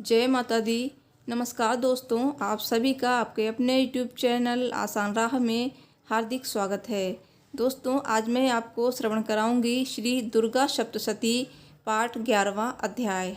जय माता दी। नमस्कार दोस्तों, आप सभी का आपके अपने यूट्यूब चैनल आसान राह में हार्दिक स्वागत है। दोस्तों, आज मैं आपको श्रवण कराऊंगी श्री दुर्गा सप्तशती पाठ 11वां अध्याय।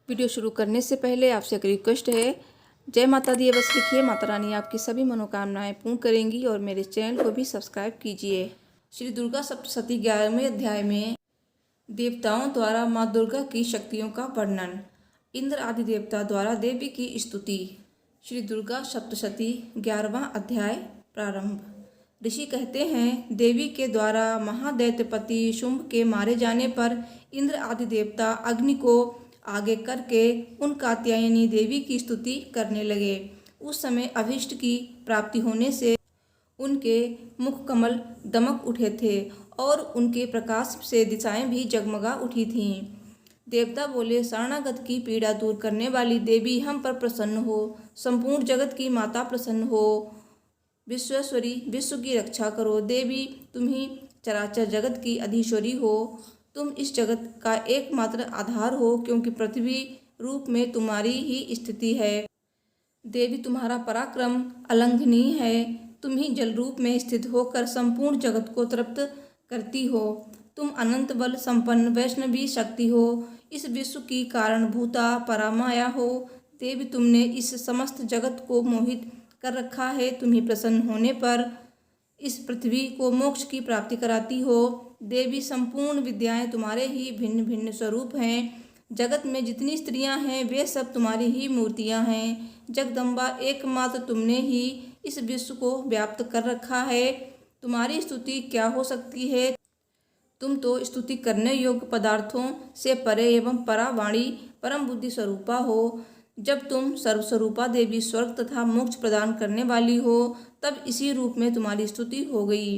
वीडियो शुरू करने से पहले आपसे एक रिक्वेस्ट है, जय माता दी बस लिखिए, माता रानी आपकी सभी मनोकामनाएं पूर्ण करेंगी और मेरे चैनल को भी सब्सक्राइब कीजिए। श्री दुर्गा सप्तशती 11वें अध्याय में देवताओं द्वारा माँ दुर्गा की शक्तियों का वर्णन। इंद्र आदि देवता द्वारा देवी की स्तुति। श्री दुर्गा सप्तशती 11वां अध्याय प्रारंभ। ऋषि कहते हैं, देवी के द्वारा महादैत्यपति शुंभ के मारे जाने पर इंद्र आदि देवता अग्नि को आगे करके उन कात्यायनी देवी की स्तुति करने लगे। उस समय अभीष्ट की प्राप्ति होने से उनके मुख कमल दमक उठे थे और उनके प्रकाश से दिशाएं भी जगमगा उठी थीं। देवता बोले, शरणागत की पीड़ा दूर करने वाली देवी हम पर प्रसन्न हो। संपूर्ण जगत की माता प्रसन्न हो। विश्वेश्वरी, विश्व की रक्षा करो। देवी, तुम ही चराचर जगत की अधीश्वरी हो। तुम इस जगत का एकमात्र आधार हो, क्योंकि पृथ्वी रूप में तुम्हारी ही स्थिति है। देवी, तुम्हारा पराक्रम अलंघनीय है। तुम ही जल रूप में स्थित होकर संपूर्ण जगत को तृप्त करती हो। तुम अनंत बल संपन्न वैष्णवी शक्ति हो। इस विश्व की कारणभूता परामाया हो। देवी, तुमने इस समस्त जगत को मोहित कर रखा है। तुम्ही प्रसन्न होने पर इस पृथ्वी को मोक्ष की प्राप्ति कराती हो। देवी, संपूर्ण विद्याएं तुम्हारे ही भिन्न भिन्न स्वरूप हैं। जगत में जितनी स्त्रियां हैं वे सब तुम्हारी ही मूर्तियां हैं। जगदम्बा, एकमात्र तुमने ही इस विश्व को व्याप्त कर रखा है। तुम्हारी स्तुति क्या हो सकती है? तुम तो स्तुति करने योग्य पदार्थों से परे एवं परावाणी परम बुद्धि स्वरूपा हो। जब तुम सर्वस्वरूपा देवी स्वर्ग तथा मोक्ष प्रदान करने वाली हो, तब इसी रूप में तुम्हारी स्तुति हो गई।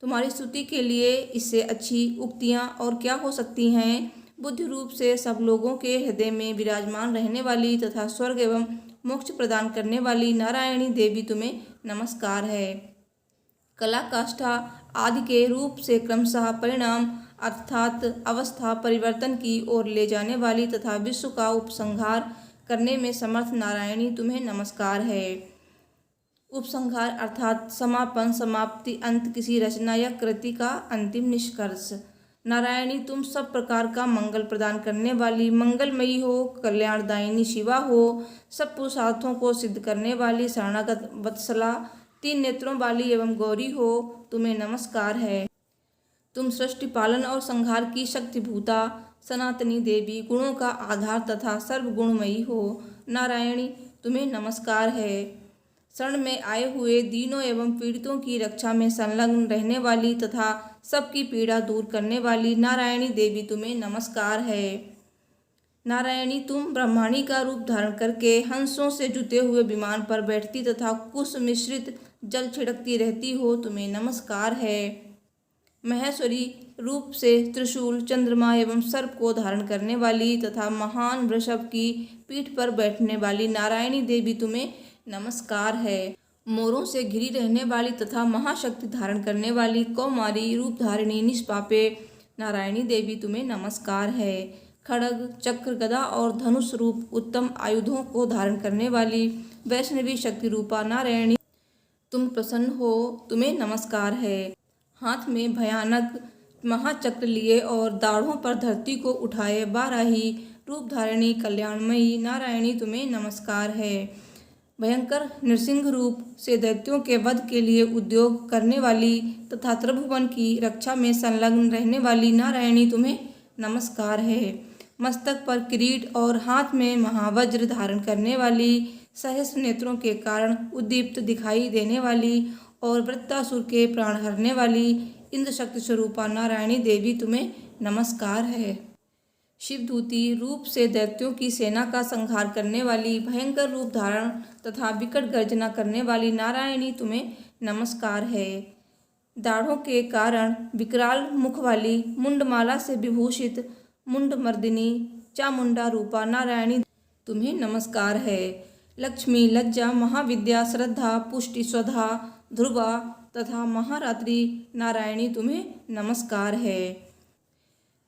तुम्हारी स्तुति के लिए इससे अच्छी उक्तियाँ और क्या हो सकती हैं? बुद्धि रूप से सब लोगों के हृदय में विराजमान रहने वाली तथा स्वर्ग एवं मोक्ष प्रदान करने वाली नारायणी देवी, तुम्हें नमस्कार है। कला, काष्ठा आदि के रूप से क्रमशः परिणाम अर्थात अवस्था परिवर्तन की ओर ले जाने वाली तथा विश्व का उपसंहार करने में समर्थ नारायणी, तुम्हें नमस्कार है। उपसंहार अर्थात समापन, समाप्ति, अंत, किसी रचना या कृति का अंतिम निष्कर्ष। नारायणी, तुम सब प्रकार का मंगल प्रदान करने वाली मंगलमयी हो। कल्याणदायिनी शिवा हो। सब पुरुषार्थों को सिद्ध करने वाली शरणागत वत्सला, तीन नेत्रों वाली एवं गौरी हो, तुम्हें नमस्कार है। तुम सृष्टि पालन और संहार की शक्तिभूता सनातनी देवी, गुणों का आधार तथा सर्वगुणमयी हो। नारायणी, तुम्हें नमस्कार है। शरण में आए हुए दीनों एवं पीड़ितों की रक्षा में संलग्न रहने वाली तथा सबकी पीड़ा दूर करने वाली नारायणी देवी, तुम्हें नमस्कार है। नारायणी, तुम ब्रह्माणी का रूप धारण करके हंसों से जुते हुए विमान पर बैठती तथा कुश मिश्रित जल छिड़कती रहती हो, तुम्हें नमस्कार है। महेश्वरी रूप से त्रिशूल, चंद्रमा एवं सर्प को धारण करने वाली तथा महान वृषभ की पीठ पर बैठने वाली नारायणी देवी, तुम्हें नमस्कार है। मोरों से घिरी रहने वाली तथा महाशक्ति धारण करने वाली कौमारी रूप धारिणी निष्पापे नारायणी देवी, तुम्हें नमस्कार है। खड्ग, चक्र, गदा और धनुष रूप उत्तम आयुधों को धारण करने वाली वैष्णवी शक्ति रूपा नारायणी, तुम प्रसन्न हो, तुम्हें नमस्कार है। हाथ में भयानक महाचक्र लिए और दाढ़ों पर धरती को उठाए बाराही रूप धारिणी कल्याणमयी नारायणी, तुम्हें नमस्कार है। भयंकर नृसिंह रूप से दैत्यों के वध के लिए उद्योग करने वाली तथा त्रिभुवन की रक्षा में संलग्न रहने वाली नारायणी, तुम्हें नमस्कार है। मस्तक पर किरीट और हाथ में महावज्र धारण करने वाली, सहस्र नेत्रों के कारण उद्दीप्त दिखाई देने वाली और वृत्तासुर के प्राण हरने वाली इंद्र शक्ति स्वरूपा नारायणी देवी, तुम्हें नमस्कार है। शिवदूती रूप से दैत्यों की सेना का संहार करने वाली, भयंकर रूप धारण तथा विकट गर्जना करने वाली नारायणी, तुम्हें नमस्कार है। दाढ़ों के कारण विकराल मुख वाली, मुंडमाला से विभूषित मुंडमर्दिनी चामुंडा रूपा नारायणी, तुम्हें नमस्कार है। लक्ष्मी, लज्जा, महाविद्या, श्रद्धा, पुष्टि, स्वधा, ध्रुवा तथा महारात्रि नारायणी, तुम्हें नमस्कार है।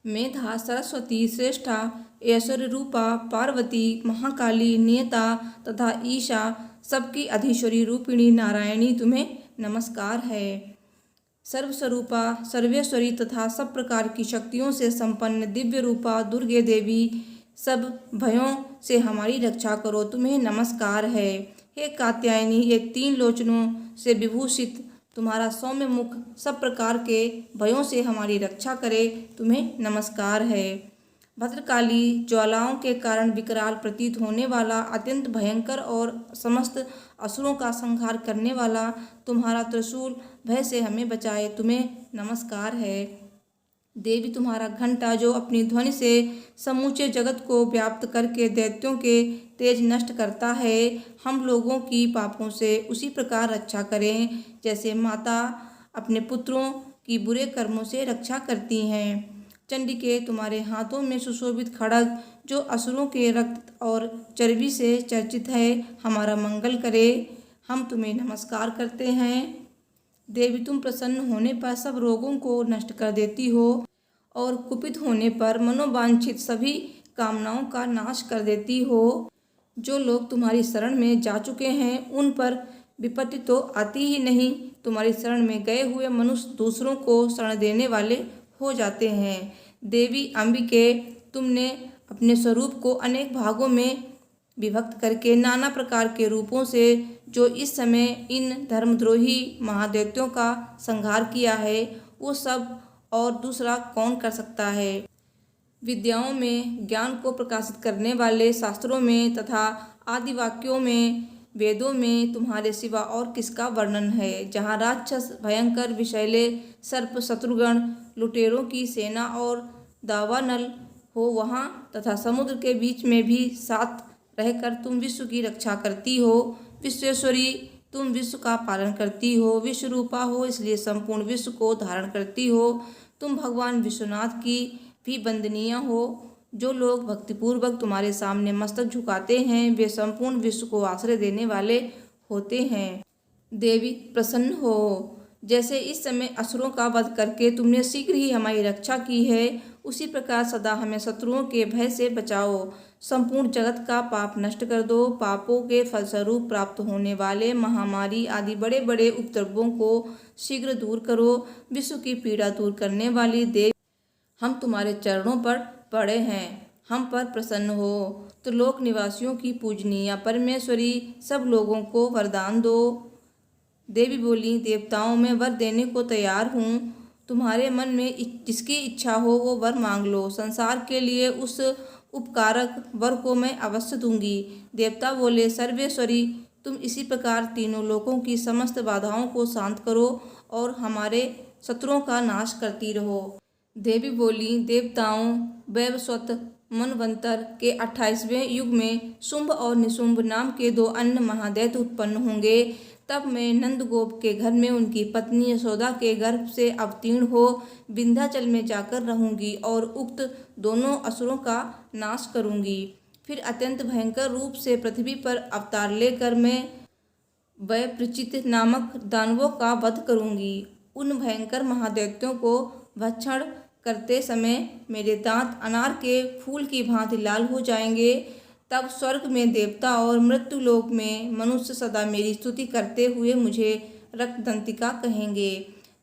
मेधा, सरस्वती, श्रेष्ठा, ऐश्वर्य रूपा, पार्वती, महाकाली, नियता तथा ईशा, सबकी अधीश्वरी रूपिणी नारायणी तुम्हें नमस्कार है। सर्वस्वरूपा, सर्वेश्वरी तथा सब प्रकार की शक्तियों से संपन्न दिव्य रूपा दुर्गे देवी, सब भयों से हमारी रक्षा करो, तुम्हें नमस्कार है। हे कात्यायनी, ये 3 लोचनों से विभूषित तुम्हारा सौम्य मुख सब प्रकार के भयों से हमारी रक्षा करे, तुम्हें नमस्कार है। भद्रकाली, ज्वालाओं के कारण विकराल प्रतीत होने वाला, अत्यंत भयंकर और समस्त असुरों का संहार करने वाला तुम्हारा त्रिशूल भय से हमें बचाए, तुम्हें नमस्कार है। देवी, तुम्हारा घंटा जो अपनी ध्वनि से समूचे जगत को व्याप्त करके दैत्यों के तेज नष्ट करता है, हम लोगों की पापों से उसी प्रकार रक्षा करें जैसे माता अपने पुत्रों की बुरे कर्मों से रक्षा करती हैं। चंडिके, तुम्हारे हाथों में सुशोभित खड्ग जो असुरों के रक्त और चर्बी से चर्चित है, हमारा मंगल करे, हम तुम्हें नमस्कार करते हैं। देवी, तुम प्रसन्न होने पर सब रोगों को नष्ट कर देती हो और कुपित होने पर मनोवांछित सभी कामनाओं का नाश कर देती हो। जो लोग तुम्हारी शरण में जा चुके हैं उन पर विपत्ति तो आती ही नहीं, तुम्हारी शरण में गए हुए मनुष्य दूसरों को शरण देने वाले हो जाते हैं। देवी अंबिके, तुमने अपने स्वरूप को अनेक भागों में विभक्त करके नाना प्रकार के रूपों से जो इस समय इन धर्मद्रोही महादैत्यों का संहार किया है, वो सब और दूसरा कौन कर सकता है। विद्याओं में ज्ञान को प्रकाशित करने वाले शास्त्रों में तथा आदि वाक्यों में, वेदों में तुम्हारे सिवा और किसका वर्णन है। जहाँ राक्षस, भयंकर विषैले सर्प, शत्रुगण, लुटेरों की सेना और दावानल हो वहाँ, तथा समुद्र के बीच में भी साथ रहकर तुम विश्व की रक्षा करती हो। विश्वेश्वरी, तुम विश्व का पालन करती हो, विश्व रूपा हो इसलिए संपूर्ण विश्व को धारण करती हो। तुम भगवान विश्वनाथ की भी वंदनीय हो। जो लोग भक्तिपूर्वक तुम्हारे सामने मस्तक झुकाते हैं, वे संपूर्ण विश्व को आश्रय देने वाले होते हैं। देवी, प्रसन्न हो। जैसे इस समय असुरों का वध करके तुमने शीघ्र ही हमारी रक्षा की है, उसी प्रकार सदा हमें शत्रुओं के भय से बचाओ। संपूर्ण जगत का पाप नष्ट कर दो। पापों के फलस्वरूप प्राप्त होने वाले महामारी आदि बड़े बड़े उपद्रवों को शीघ्र दूर करो। विश्व की पीड़ा दूर करने वाली देवी, हम तुम्हारे चरणों पर पड़े हैं, हम पर प्रसन्न हो। तो लोक निवासियों की पूजनीय परमेश्वरी, सब लोगों को वरदान दो। देवी बोली, देवताओं में वर देने को तैयार हूँ, तुम्हारे मन में जिसकी इच्छा हो वो वर मांग लो। संसार के लिए उस उपकारक वर को मैं अवश्य दूंगी। देवता बोले, सर्वेश्वरी, तुम इसी प्रकार तीनों लोकों की समस्त बाधाओं को शांत करो और हमारे शत्रुओं का नाश करती रहो। देवी बोली, देवताओं, वैवस्वत मनवंतर के 28वें युग में शुंभ और निशुंभ नाम के 2 अन्य महादैत्य उत्पन्न होंगे। तब मैं नंदगोप के घर में उनकी पत्नी यशोदा के गर्भ से अवतीर्ण हो विंध्याचल में जाकर रहूंगी और उक्त दोनों असुरों का नाश करूंगी। फिर अत्यंत भयंकर रूप से पृथ्वी पर अवतार लेकर मैं वैप्रचित नामक दानवों का वध करूंगी। उन भयंकर महादैत्यों को भक्षण करते समय मेरे दांत अनार के फूल की भांति लाल हो जाएंगे। तब स्वर्ग में देवता और मृत्युलोक में मनुष्य सदा मेरी स्तुति करते हुए मुझे रक्तदंतिका कहेंगे।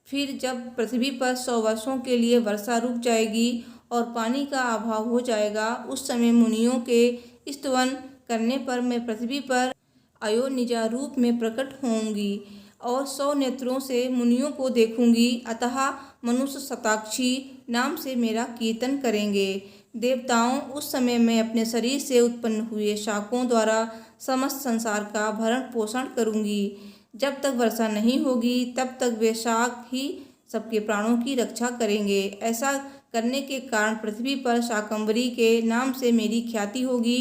फिर जब पृथ्वी पर 100 वर्षों के लिए वर्षा रुक जाएगी और पानी का अभाव हो जाएगा, उस समय मुनियों के स्तवन करने पर मैं पृथ्वी पर अयोनिजा रूप में प्रकट होंगी और 100 नेत्रों से मुनियों को देखूंगी। अतः मनुष्य शताक्षी नाम से मेरा कीर्तन करेंगे। देवताओं, उस समय मैं अपने शरीर से उत्पन्न हुए शाकों द्वारा समस्त संसार का भरण पोषण करूंगी। जब तक वर्षा नहीं होगी तब तक वे शाक ही सबके प्राणों की रक्षा करेंगे। ऐसा करने के कारण पृथ्वी पर शाकंभरी के नाम से मेरी ख्याति होगी।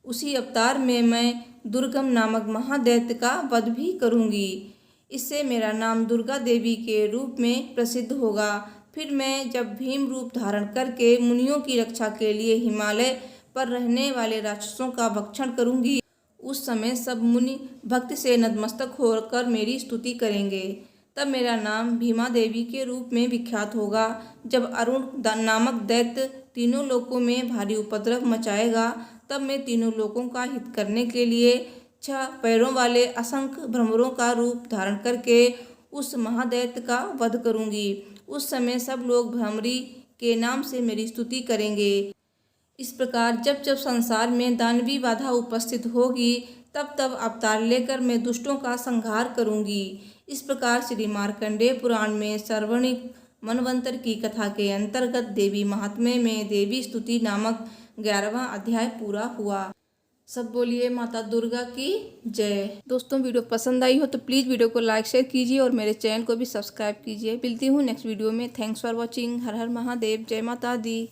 उसी अवतार में मैं दुर्गम नामक महादैत्य का वध भी करूंगी। इससे मेरा नाम दुर्गा देवी के रूप में प्रसिद्ध होगा। फिर मैं जब भीम रूप धारण करके मुनियों की रक्षा के लिए हिमालय पर रहने वाले राक्षसों का भक्षण करूंगी, उस समय सब मुनि भक्ति से नतमस्तक होकर मेरी स्तुति करेंगे। तब मेरा नाम भीमा देवी के रूप में विख्यात होगा। जब अरुण नामक दैत्य तीनों लोकों में भारी उपद्रव मचाएगा, तब मैं तीनों लोकों का हित करने के लिए 6 पैरों वाले असंख्य भ्रमरों का रूप धारण करके उस महादैत्य का वध करूंगी। उस समय सब लोग भ्रमरी के नाम से मेरी स्तुति करेंगे। इस प्रकार जब जब संसार में दानवी बाधा उपस्थित होगी, तब तब अवतार लेकर मैं दुष्टों का संहार करूंगी। इस प्रकार श्री मार्कंडेय पुराण में सर्वणिक मनवंतर की कथा के अंतर्गत देवी महात्म्य में देवी स्तुति नामक 11वां अध्याय पूरा हुआ। सब बोलिए माता दुर्गा की जय। दोस्तों, वीडियो पसंद आई हो तो प्लीज़ वीडियो को लाइक शेयर कीजिए और मेरे चैनल को भी सब्सक्राइब कीजिए। मिलती हूँ नेक्स्ट वीडियो में। Thanks for watching. Har Har Mahadev. जय माता दी।